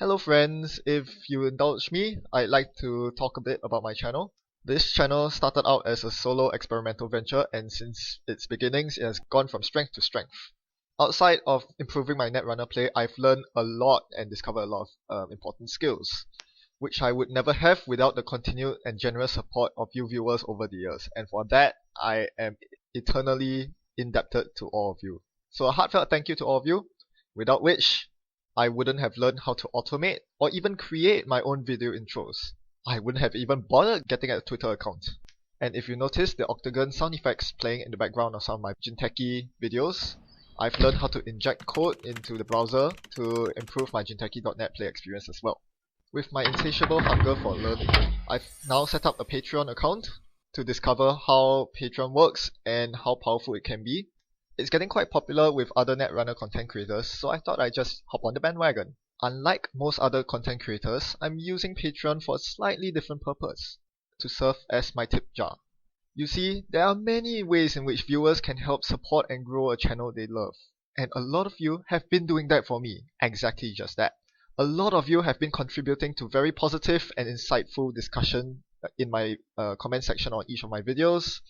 Hello friends, if you indulge me, I'd like to talk a bit about my channel. This channel started out as a solo experimental venture, and since its beginnings it has gone from strength to strength. Outside of improving my Netrunner play, I've learned a lot and discovered a lot of important skills, which I would never have without the continued and generous support of you viewers over the years, and for that I am eternally indebted to all of you. So a heartfelt thank you to all of you, without which I wouldn't have learned how to automate or even create my own video intros. I wouldn't have even bothered getting a Twitter account. And if you notice the octagon sound effects playing in the background of some of my Jinteki videos, I've learned how to inject code into the browser to improve my jinteki.net play experience as well. With my insatiable hunger for learning, I've now set up a Patreon account to discover how Patreon works and how powerful it can be. It's getting quite popular with other Netrunner content creators, so I thought I'd just hop on the bandwagon. Unlike most other content creators, I'm using Patreon for a slightly different purpose, to serve as my tip jar. You see, there are many ways in which viewers can help support and grow a channel they love. And a lot of you have been doing that for me, exactly just that. A lot of you have been contributing to very positive and insightful discussion in my comment section on each of my videos,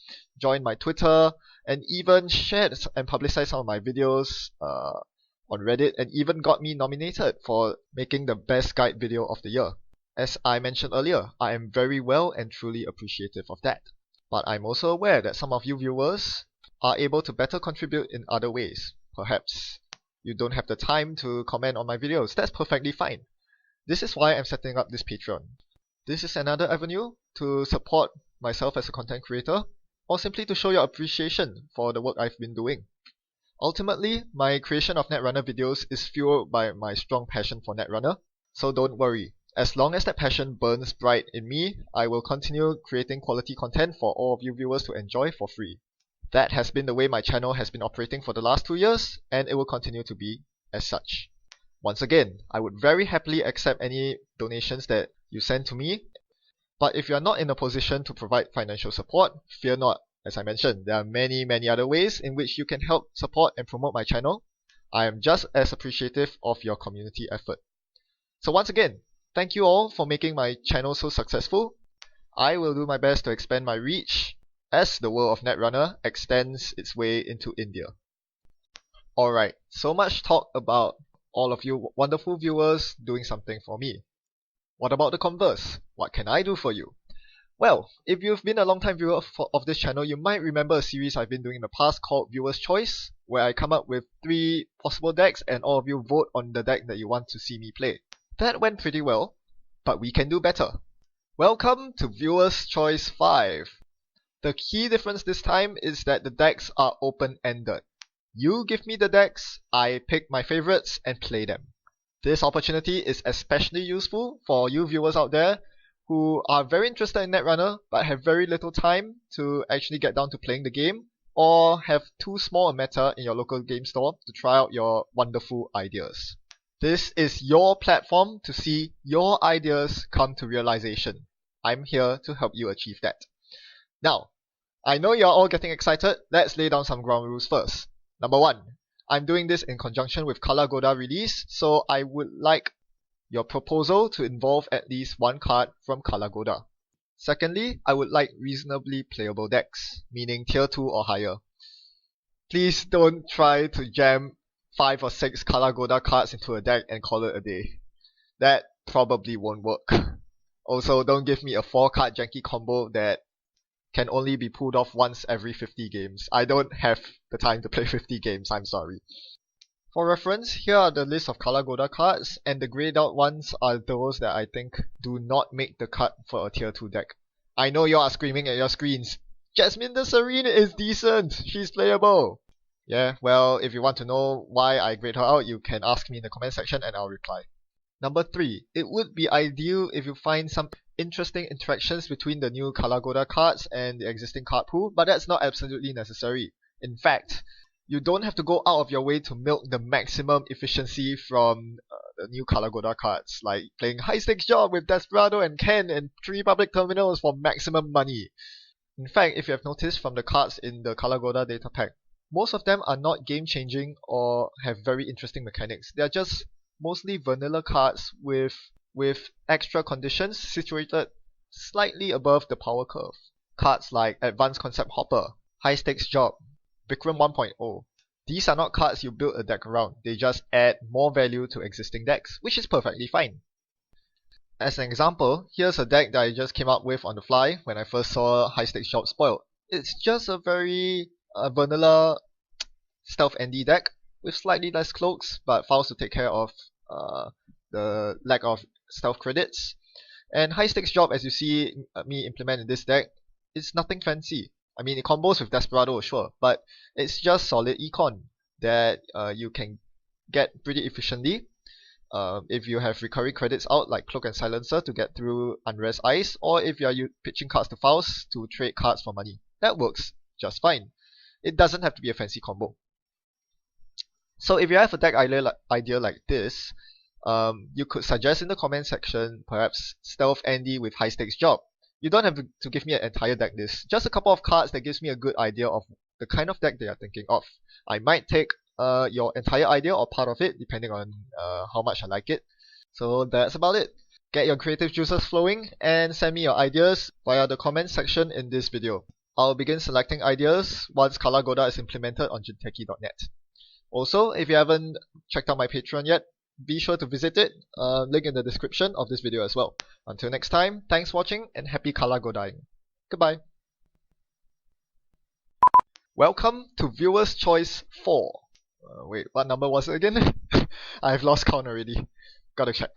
joined my Twitter, and even shared and publicized some of my videos on Reddit, and even got me nominated for making the best guide video of the year. As I mentioned earlier, I am very well and truly appreciative of that. But I'm also aware that some of you viewers are able to better contribute in other ways. Perhaps you don't have the time to comment on my videos. That's perfectly fine. This is why I'm setting up this Patreon. This is another avenue to support myself as a content creator, or simply to show your appreciation for the work I've been doing. Ultimately, my creation of Netrunner videos is fueled by my strong passion for Netrunner, so don't worry. As long as that passion burns bright in me, I will continue creating quality content for all of you viewers to enjoy for free. That has been the way my channel has been operating for the last 2 years, and it will continue to be as such. Once again, I would very happily accept any donations that you send to me, but if you are not in a position to provide financial support, fear not. As I mentioned, there are many other ways in which you can help support and promote my channel. I am just as appreciative of your community effort. So once again, thank you all for making my channel so successful. I will do my best to expand my reach as the world of Netrunner extends its way into India. Alright, so much talk about all of you wonderful viewers doing something for me. What about the converse? What can I do for you? Well, if you've been a long-time viewer of this channel, you might remember a series I've been doing in the past called Viewer's Choice, where I come up with 3 possible decks and all of you vote on the deck that you want to see me play. That went pretty well, but we can do better. Welcome to Viewer's Choice 5. The key difference this time is that the decks are open-ended. You give me the decks, I pick my favorites and play them. This opportunity is especially useful for you viewers out there who are very interested in Netrunner but have very little time to actually get down to playing the game, or have too small a meta in your local game store to try out your wonderful ideas. This is your platform to see your ideas come to realization. I'm here to help you achieve that. Now, I know you're all getting excited. Let's lay down some ground rules first. Number 1, I'm doing this in conjunction with Kala Goda release, so I would like your proposal to involve at least 1 card from Kala Goda. Secondly, I would like reasonably playable decks, meaning tier 2 or higher. Please don't try to jam 5 or 6 Kala Goda cards into a deck and call it a day. That probably won't work. Also, don't give me a 4-card janky combo that can only be pulled off once every 50 games. I don't have the time to play 50 games, I'm sorry. For reference, here are the list of Kala Goda cards, and the greyed out ones are those that I think do not make the cut for a tier 2 deck. I know you are screaming at your screens, Jasmine the Serene is decent, she's playable. Yeah, well, if you want to know why I grade her out, you can ask me in the comment section and I'll reply. Number 3, it would be ideal if you find some interesting interactions between the new Kala Goda cards and the existing card pool, but that's not absolutely necessary. In fact, you don't have to go out of your way to milk the maximum efficiency from the new Kala Goda cards, like playing high stakes job with Desperado and Ken and 3 public terminals for maximum money. In fact, if you have noticed from the cards in the Kala Goda data pack, most of them are not game changing or have very interesting mechanics. They are just mostly vanilla cards with extra conditions situated slightly above the power curve. Cards like Advanced Concept Hopper, High Stakes Job, Vikram 1.0. These are not cards you build a deck around, they just add more value to existing decks, which is perfectly fine. As an example, here's a deck that I just came up with on the fly when I first saw High Stakes Job spoiled. It's just a very vanilla Stealth ND deck with slightly less cloaks, but files to take care of the lack of stealth credits. And High Stakes Job, as you see me implement in this deck, it's nothing fancy. I mean, it combos with Desperado, sure, but it's just solid econ that you can get pretty efficiently if you have recurring credits out like Cloak and Silencer to get through Unrest Ice, or if you are pitching cards to files to trade cards for money. That works just fine. It doesn't have to be a fancy combo. So if you have a deck idea like this, you could suggest in the comment section perhaps Stealth Andy with High Stakes Job. You don't have to give me an entire deck list, just a couple of cards that gives me a good idea of the kind of deck they are thinking of. I might take your entire idea or part of it depending on how much I like it. So that's about it. Get your creative juices flowing and send me your ideas via the comment section in this video. I'll begin selecting ideas once Kalagoda is implemented on jinteki.net. Also, if you haven't checked out my Patreon yet, be sure to visit it, link in the description of this video as well. Until next time, thanks for watching and happy Kalagodaing. Goodbye. Welcome to Viewer's Choice 4. Wait, what number was it again? I've lost count already. Gotta check.